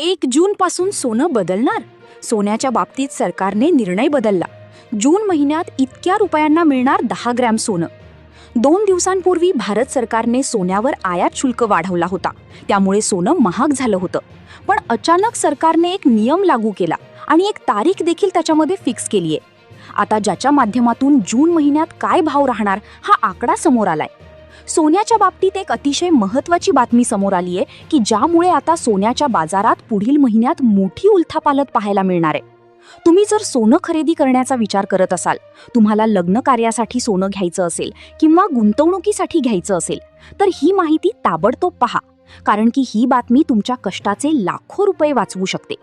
1 जूनपासून सोनं बदलणार. सोन्याच्या बाबतीत सरकारने निर्णय बदलला. जून महिन्यात इतक्या रुपयांना मिळणार 10 ग्रॅम सोनं. 2 दिवसांपूर्वी भारत सरकारने सोन्यावर आयात शुल्क वाढवला होता. त्यामुळे सोनं महाग झालं होतं. पण अचानक सरकारने एक नियम लागू केला आणि एक तारीख देखील त्याच्यामध्ये फिक्स केली आहे. आता ज्याच्या माध्यमातून जून महिन्यात काय भाव राहणार हा आकडा समोर आलाय. सोन्याच्या बाबतीत एक अतिशय महत्त्वाची बातमी समोर आली आहे की ज्यामुळे आता सोन्याच्या बाजारात पुढील महिन्यात मोठी उलथापालथ पाहायला मिळणार आहे. तुम्ही जर सोनं खरेदी करण्याचा विचार करत असाल, तुम्हाला लग्न कार्यासाठी सोनं घ्यायचं असेल किंवा गुंतवणुकीसाठी घ्यायचं असेल, तर ही माहिती ताबडतोब पहा, कारण की ही बातमी तुमच्या कष्टाचे लाखो रुपये वाचवू शकते.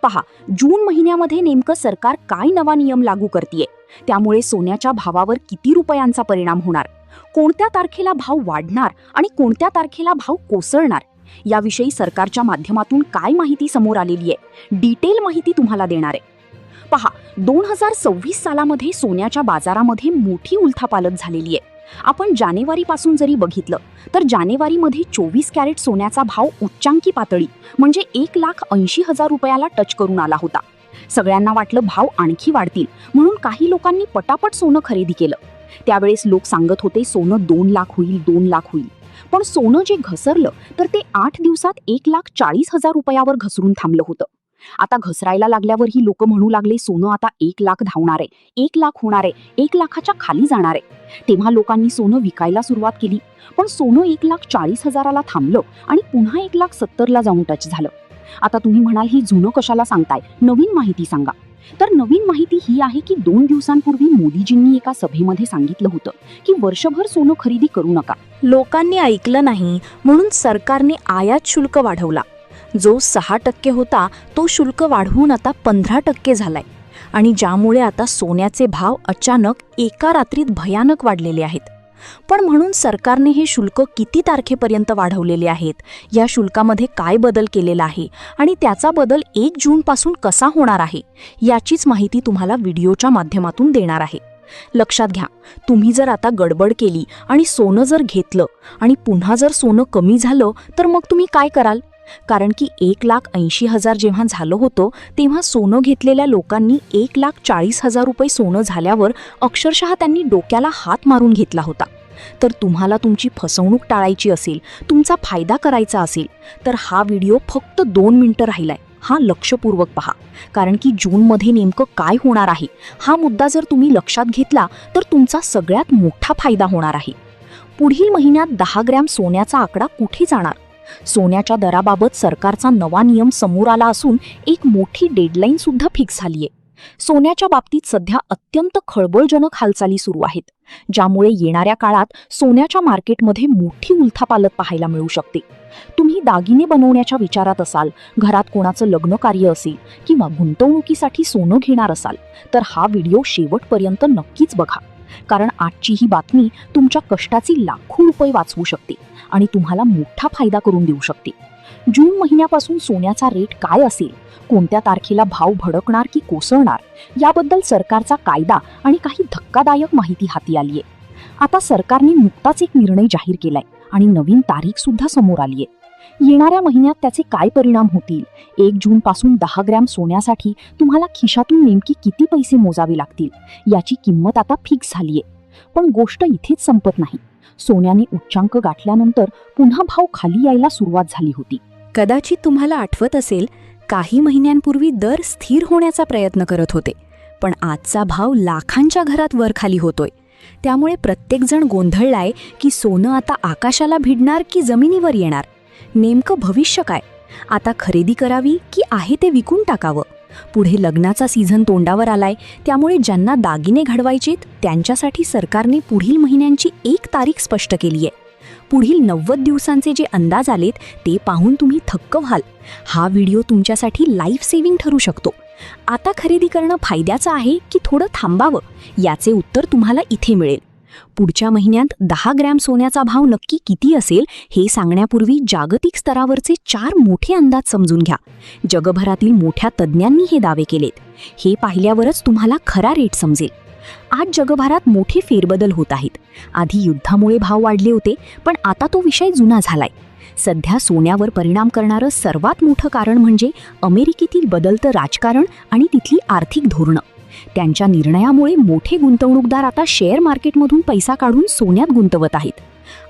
पहा, जून महिन्यामध्ये नेमकं सरकार काय नवा नियम लागू करतेय, त्यामुळे सोन्याच्या भावावर किती रुपयांचा परिणाम होणार, कोणत्या तारखेला भाव वाढणार आणि कोणत्या तारखेला भाव कोसळणार, याविषयी सरकारच्या माध्यमातून काय माहिती समोर आलेली आहे, डिटेल माहिती तुम्हाला देणार आहे. पहा, 2026 सालामध्ये सोन्याच्या बाजारामध्ये मोठी उलथापालथ झालेली आहे. आपण जानेवारीपासून जरी बघितलं तर जानेवारीमध्ये 24 कॅरेट सोन्याचा भाव उच्चांकी पातळी म्हणजे 1,80,000 रुपयाला टच करून आला होता. सगळ्यांना वाटलं भाव आणखी वाढतील, म्हणून काही लोकांनी पटापट सोनं खरेदी केलं. त्यावेळेस लोक सांगत होते सोनं 2 लाख होईल, 2 लाख होईल. पण सोनं जे घसरलं तर ते 8 दिवसात 1,40,000 रुपयावर घसरून थांबलं होतं. आता घसरायला लागल्यावरही लोक म्हणू लागले सोनं आता 1 लाख धावणार आहे, 1 लाख होणार आहे, 1 लाखाच्या खाली जाणार आहे. तेव्हा लोकांनी सोनं विकायला सुरुवात केली. पण सोनं 1,40,000ला थांबलं आणि पुन्हा 1,70,000ला जाऊन टच झालं. आता तुम्ही म्हणाल ही जुनं कशाला सांगताय, नवीन माहिती सांगा. तर नवीन माहिती ही आहे की 2 दिवसांपूर्वी मोदीजींनी एका सभेमध्ये सांगितलं होतं की वर्षभर सोनं खरेदी करू नका. लोकांनी ऐकलं नाही, म्हणून सरकारने आयात शुल्क वाढवला. जो 6% होता तो शुल्क वाढवून आता 15% झालाय आणि ज्यामुळे आता सोन्याचे भाव अचानक एका रात्रीत भयानक वाढलेले आहेत. पण म्हणून सरकारने हे शुल्क किती तारखेपर्यंत वाढवलेले आहेत, या शुल्कामध्ये काय बदल केलेला आहे आणि त्याचा बदल 1 जूनपासून कसा होणार आहे, याचीच माहिती तुम्हाला व्हिडिओच्या माध्यमातून देणार आहे. लक्षात घ्या, तुम्ही जर आता गडबड केली आणि सोनं जर घेतलं आणि पुन्हा जर सोनं कमी झालं तर मग तुम्ही काय कराल? कारण की 1,80,000 जेव्हा झालं होतं तेव्हा सोनं घेतलेल्या लोकांनी 1,40,000 रुपये सोनं झाल्यावर अक्षरशः त्यांनी डोक्याला हात मारून घेतला होता. तर तुम्हाला तुमची फसवणूक टाळायची असेल, तुमचा फायदा करायचा असेल, तर हा व्हिडिओ फक्त 2 मिनिटं राहिलाय. हा लक्षपूर्वक पहा, कारण की जूनमध्ये नेमकं काय होणार आहे हा मुद्दा जर तुम्ही लक्षात घेतला तर तुमचा सगळ्यात मोठा फायदा होणार आहे. पुढील महिन्यात 10 ग्रॅम सोन्याचा आकडा कुठे जाणार? सोन्याच्या दराबाबत सरकारचा नवा नियम समोर आला असून एक मोठी डेडलाईन सुद्धा फिक्स झालीये. सोन्याच्या बाबतीत सध्या अत्यंत खळबळजनक हालचाली सुरू आहेत, ज्यामुळे येणाऱ्या काळात सोन्याच्या मार्केटमध्ये मोठी उलथापालथ पाहायला मिळू शकते. तुम्ही दागिने बनवण्याच्या विचारात असाल, घरात कोणाचं लग्न कार्य असेल किंवा गुंतवणुकीसाठी सोनं घेणार असाल तर हा व्हिडिओ शेवटपर्यंत नक्कीच बघा, कारण आजची ही बातमी तुमच्या कष्टाची लाखो रुपये वाचवू शकते आणि तुम्हाला मोठा फायदा करून देऊ शकते. जून महिन्यापासून सोन्याचा रेट काय असेल, कोणत्या तारखेला भाव भडकणार की कोसळणार, याबद्दल सरकारचा कायदा आणि काही धक्कादायक माहिती हाती आलीये. आता सरकारने नुकताच एक निर्णय जाहीर केलाय आणि नवीन तारीख सुद्धा समोर आलीये. येणाऱ्या महिन्यात त्याचे काय परिणाम होतील, 1 जून पासून 10 ग्रॅम सोन्यासाठी तुम्हाला खिशातून नेमकी किती पैसे मोजावे लागतील, याची किंमत आता फिक्स झालीये. पण गोष्ट इथेच संपत नाही. सोन्याने उच्चांक गाठल्यानंतर पुन्हा भाव खाली यायला सुरुवात झाली होती. कदाचित तुम्हाला आठवत असेल, काही महिन्यांपूर्वी दर स्थिर होण्याचा प्रयत्न करत होते, पण आजचा भाव लाखांच्या घरात वर खाली होतोय. त्यामुळे प्रत्येकजण गोंधळलाय की सोनं आता आकाशाला भिडणार की जमिनीवर येणार. नेमकं भविष्य काय? आता खरेदी करावी की आहे ते विकून टाकावं? पुढे लग्नाचा सीझन तोंडावर आलाय, त्यामुळे ज्यांना दागिने घडवायचेत त्यांच्यासाठी सरकारने पुढील महिन्यांची एक तारीख स्पष्ट केली आहे. पुढील 90 दिवसांचे जे अंदाज आलेत ते पाहून तुम्ही थक्क व्हाल. हा व्हिडिओ तुमच्यासाठी लाईफ सेव्हिंग ठरू शकतो. आता खरेदी करणं फायद्याचं आहे की थोडं थांबावं, याचे उत्तर तुम्हाला इथे मिळेल. पुढच्या महिन्यात 10 ग्रॅम सोन्याचा भाव नक्की किती असेल हे सांगण्यापूर्वी जागतिक स्तरावरचे 4 मोठे अंदाज समजून घ्या. जगभरातील मोठ्या तज्ज्ञांनी हे दावे केलेत. हे पाहिल्यावरच तुम्हाला खरा रेट समजेल. आज जगभरात मोठे फेरबदल होत आहेत. आधी युद्धामुळे भाव वाढले होते, पण आता तो विषय जुना झालाय. सध्या सोन्यावर परिणाम करणारं सर्वात मोठं कारण म्हणजे अमेरिकेतील बदलतं राजकारण आणि तिथली आर्थिक धोरणं. त्यांच्या निर्णयामुळे मोठे गुंतवणूकदार आता शेअर मार्केटमधून पैसा काढून सोन्यात गुंतवत आहेत.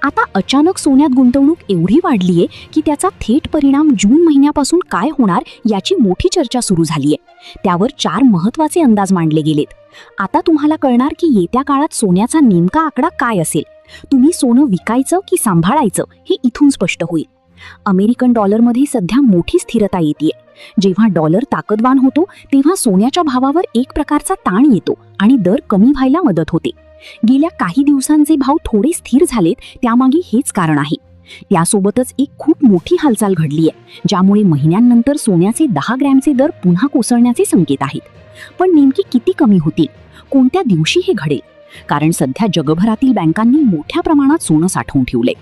आता अचानक सोन्यात गुंतवणूक एवढी वाढलीये की त्याचा थेट परिणाम जून महिन्यापासून काय होणार याची मोठी चर्चा सुरू झालीये. त्यावर 4 महत्त्वाचे अंदाज मांडले गेलेत. आता तुम्हाला कळणार की येत्या काळात सोन्याचा नेमका आकडा काय असेल. तुम्ही सोनं विकायचं की सांभाळायचं हे इथून स्पष्ट होईल. अमेरिकन डॉलरमध्ये सध्या मोठी स्थिरता येते. जेव्हा डॉलर ताकदवान होतो तेव्हा सोन्याच्या भावावर एक प्रकारचा ताण येतो आणि दर कमी व्हायला मदत होते. गेल्या काही दिवसांचे भाव थोडे स्थिर झालेत, त्यामागे हेच कारण आहे. त्यासोबतच एक खूप मोठी हालचाल घडली आहे, ज्यामुळे महिन्यांनंतर सोन्याचे 10 ग्रॅमचे दर पुन्हा कोसळण्याचे संकेत आहेत. पण नेमकी किती कमी होतील, कोणत्या दिवशी हे घडेल? कारण सध्या जगभरातील बँकांनी मोठ्या प्रमाणात सोनं साठवून ठेवलंय.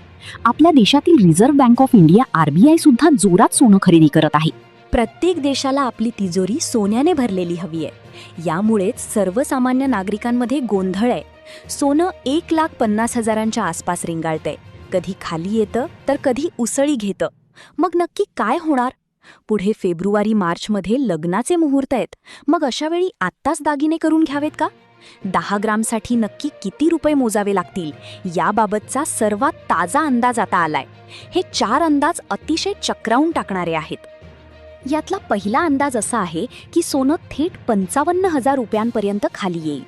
आपल्या देशातील reserve bank of India RBI सुद्धा जोरात सोनं खरेदी करत आहे. प्रत्येक देशाला आपली तिजोरी सोन्याने भरलेली हवी आहे. यामुळेच सर्वसामान्य नागरिकांमध्ये गोंधळ आहे. सोनं 1,50,000च्या आसपास रिंगाळतंय. कधी खाली येतं तर कधी उसळी घेतं. मग नक्की काय होणार? पुढे फेब्रुवारी-मार्चमध्ये लग्नाचे मुहूर्त आहेत. मग अशा वेळी आत्ताच दागिने करून घ्यावेत का? 10 ग्रामसाठी नक्की किती रुपये मोजावे लागतील याबाबतचा सर्वात ताजा अंदाज आता आलाय. हे 4 अंदाज अतिशय चक्रावून टाकणारे आहेत. यातला पहिला अंदाज असा आहे की सोनं थेट 55,000 रुपयांपर्यंत खाली येईल.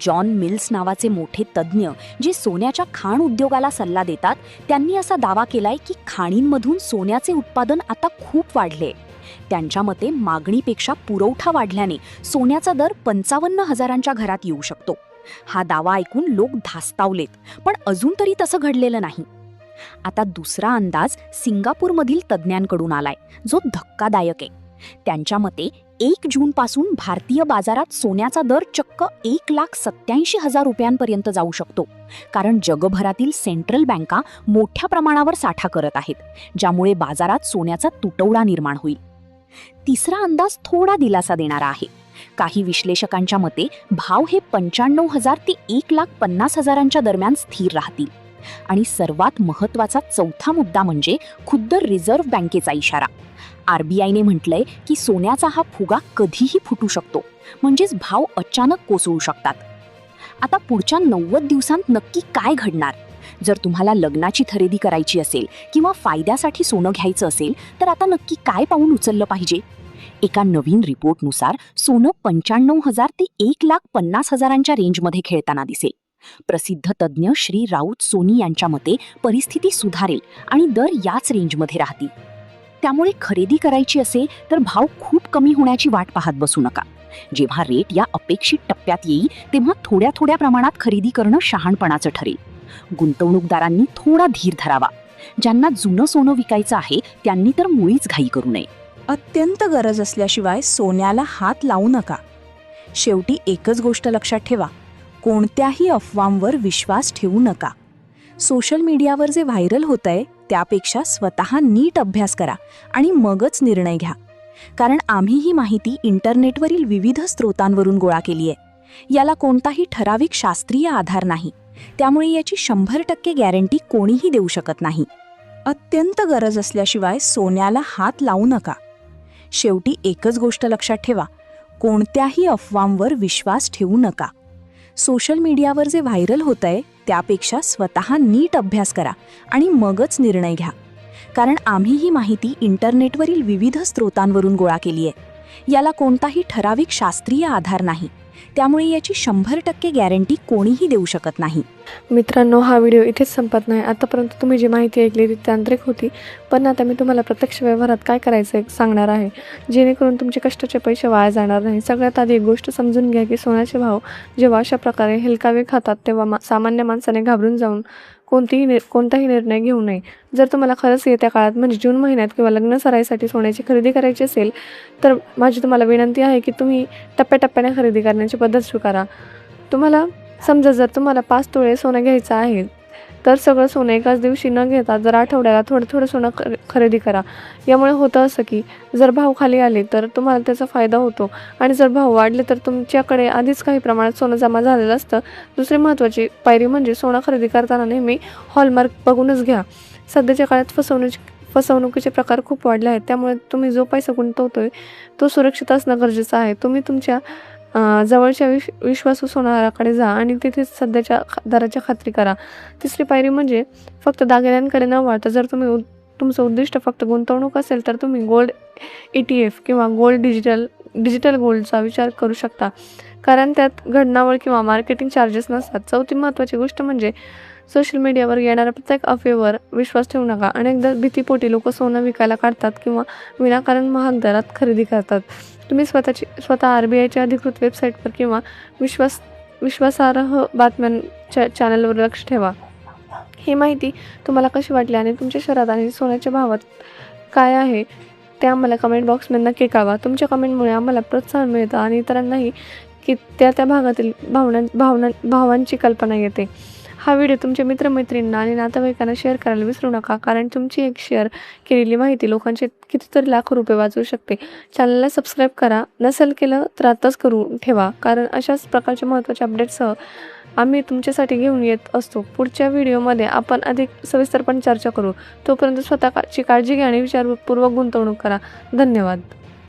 जॉन मिल्स नावाचे मोठे तज्ज्ञ जे सोन्याच्या खाण उद्योगाला सल्ला देतात, त्यांनी असा दावा केलाय की खाणींमधून सोन्याचे उत्पादन आता खूप वाढले. त्यांच्या मते मागणीपेक्षा पुरवठा वाढल्याने सोन्याचा दर 55,000च्या घरात येऊ शकतो. हा दावा ऐकून लोक धास्तावलेत, पण अजून तरी तसं घडलेलं नाही. आता दुसरा अंदाज सिंगापूरमधील तज्ज्ञांकडून आलाय, जो धक्कादायक आहे. त्यांच्या मते 1 जूनपासून भारतीय बाजारात सोन्याचा दर चक्क 1,87,000 रुपयांपर्यंत जाऊ शकतो. कारण जगभरातील सेंट्रल बँका मोठ्या प्रमाणावर साठा करत आहेत, ज्यामुळे बाजारात सोन्याचा तुटवडा निर्माण होईल. तिसरा अंदाज थोडा दिलासा देणारा आहे. काही विश्लेषकांच्या मते भाव हे 95,000 ते 1,50,000च्या दरम्यान स्थिर राहतील. आणि सर्वात महत्त्वाचा चौथा मुद्दा म्हणजे खुद्द रिझर्व्ह बँकेचा इशारा. RBIने म्हटलंय की सोन्याचा हा फुगा कधीही फुटू शकतो, म्हणजेच भाव अचानक कोसळू शकतात. आता पुढच्या 90 दिवसांत नक्की काय घडणार? जर तुम्हाला लग्नाची खरेदी करायची असेल किंवा फायद्यासाठी सोनं घ्यायचं असेल तर आता नक्की काय पाऊल उचललं पाहिजे? एका नवीन रिपोर्टनुसार सोनं 95,000 ते 1,50,000च्या रेंजमध्ये खेळताना दिसेल. प्रसिद्ध तज्ज्ञ श्री राऊत सोनी यांच्या मते परिस्थिती सुधारेल आणि दर याच रेंजमध्ये राहतील. त्यामुळे खरेदी करायची असेल तर भाव खूप कमी होण्याची वाट पाहत बसू नका. जेव्हा रेट या अपेक्षित टप्प्यात येईल तेव्हा थोड्या थोड्या प्रमाणात खरेदी करणं शहाणपणाचं ठरेल. गुंतवणूकदारांनी थोडा धीर धरावा. ज्यांना जुनं सोनं विकायचं आहे त्यांनी तर मुळीच घाई करू नये. अत्यंत गरज असल्याशिवाय सोन्याला हात लावू नका. शेवटी एकच गोष्ट लक्षात ठेवा, कोणत्याही अफवांवर विश्वास ठेवू नका. सोशल मीडियावर जे व्हायरल होतंय त्यापेक्षा स्वतः नीट अभ्यास करा आणि मगच निर्णय घ्या. कारण आम्ही ही माहिती इंटरनेटवरील विविध स्रोतांवरून गोळा केली आहे. याला कोणताही ठराविक शास्त्रीय आधार नाही, त्यामुळे याची 100% गॅरंटी कोणीही देऊ शकत नाही. अत्यंत गरज असल्याशिवाय सोन्याला हात लावू नका. शेवटी एकच गोष्ट लक्षात ठेवा, कोणत्याही अफवांवर विश्वास ठेवू नका. सोशल मीडियावर जे व्हायरल होतंय त्यापेक्षा स्वतः नीट अभ्यास करा आणि मगच निर्णय घ्या. कारण आम्ही ही माहिती इंटरनेटवरील विविध स्रोतांवरून गोळा केली आहे. याला कोणताही ठराविक शास्त्रीय आधार नाही, त्यामुळे याची 100% गॅरंटी कोणीही देऊ शकत नाही. मित्रांनो, हा व्हिडिओ इथेच संपत नाही. आतापर्यंत तुम्ही जी माहिती ऐकली ती तांत्रिक होती, पण आता मी तुम्हाला प्रत्यक्ष व्यवहारात काय करायचं आहे सांगणार आहे, जेणेकरून तुमचे कष्टाचे पैसे वाया जाणार नाही. सगळ्यात आधी एक गोष्ट समजून घ्या की सोन्याचे भाव जेव्हा अशा प्रकारे हेलकावे खातात तेव्हा सामान्य माणसाने घाबरून जाऊन कोणताही निर्णय घेऊ नये. जर तुम्हाला खरंच येत्या काळात म्हणजे जून महिन्यात किंवा लग्न सराईसाठी सोन्याची खरेदी करायची असेल तर माझी तुम्हाला विनंती आहे की तुम्ही टप्प्याटप्प्याने खरेदी करण्याची पद्धत स्वीकारा. तुम्हाला समजा जर तुम्हाला 5 तोळे सोनं घ्यायचं आहे तर सगळं सोनं एकाच दिवशी न घेता जर आठवड्याला थोडं थोडं सोनं खरेदी करा. यामुळे होतं असं की जर भाव खाली आले तर तुम्हाला त्याचा फायदा होतो आणि जर भाव वाढले तर तुमच्याकडे आधीच काही प्रमाणात सोनं जमा झालेलं असतं. दुसरी महत्त्वाची पायरी म्हणजे सोनं खरेदी करताना नेहमी हॉलमार्क बघूनच घ्या. सध्याच्या काळात फसवणुकीचे प्रकार खूप वाढले आहेत. त्यामुळे तुम्ही जो पैसा गुंतवतोय तो सुरक्षित असणं गरजेचं आहे. तुम्ही तुमच्या जवळच्या विश्वासू सोनाराकडे जा आणि तिथे सध्याच्या दराची खात्री करा. तिसरी पायरी म्हणजे फक्त दागिन्यांकडे न वळता जर तुमचं उद्दिष्ट फक्त गुंतवणूक असेल तर तुम्ही गोल्ड ETF किंवा डिजिटल गोल्डचा विचार करू शकता, कारण त्यात घडणावळ किंवा मार्केटिंग चार्जेस नसतात. चौथी महत्त्वाची गोष्ट म्हणजे सोशल मीडियावर येणाऱ्या प्रत्येक अफवेवर विश्वास ठेवू नका. अनेकदा भीतीपोटी लोक सोनं विकायला काढतात किंवा विनाकारण महाग दरात खरेदी करतात. तुम्ही स्वतः RBIच्या अधिकृत वेबसाईटवर किंवा विश्वासार्ह बातम्यांच्या चॅनलवर लक्ष ठेवा. ही माहिती तुम्हाला कशी वाटली आणि तुमच्या शहरात आणि सोन्याच्या भावात काय आहे ते आम्हाला कमेंट बॉक्समध्ये नक्की कळवा. तुमच्या कमेंटमुळे आम्हाला प्रोत्साहन मिळतं आणि इतरांनाही की त्या भागातील भावांची कल्पना येते. हा व्हिडिओ तुमच्या मित्रमैत्रिणींना आणि नातेवाईकांना शेअर करायला विसरू नका, कारण तुमची एक शेअर केलेली माहिती लोकांचे कितीतरी लाखो रुपये वाचवू शकते. चॅनलला सबस्क्राईब करा, नसेल केलं तर आताच करून ठेवा, कारण अशाच प्रकारच्या महत्त्वाच्या अपडेट्ससह आम्ही तुमच्यासाठी घेऊन येत असतो. पुढच्या व्हिडिओमध्ये आपण अधिक सविस्तरपणे चर्चा करू. तोपर्यंत स्वतःची काळजी घ्या आणि विचारपूर्वक गुंतवणूक करा. धन्यवाद.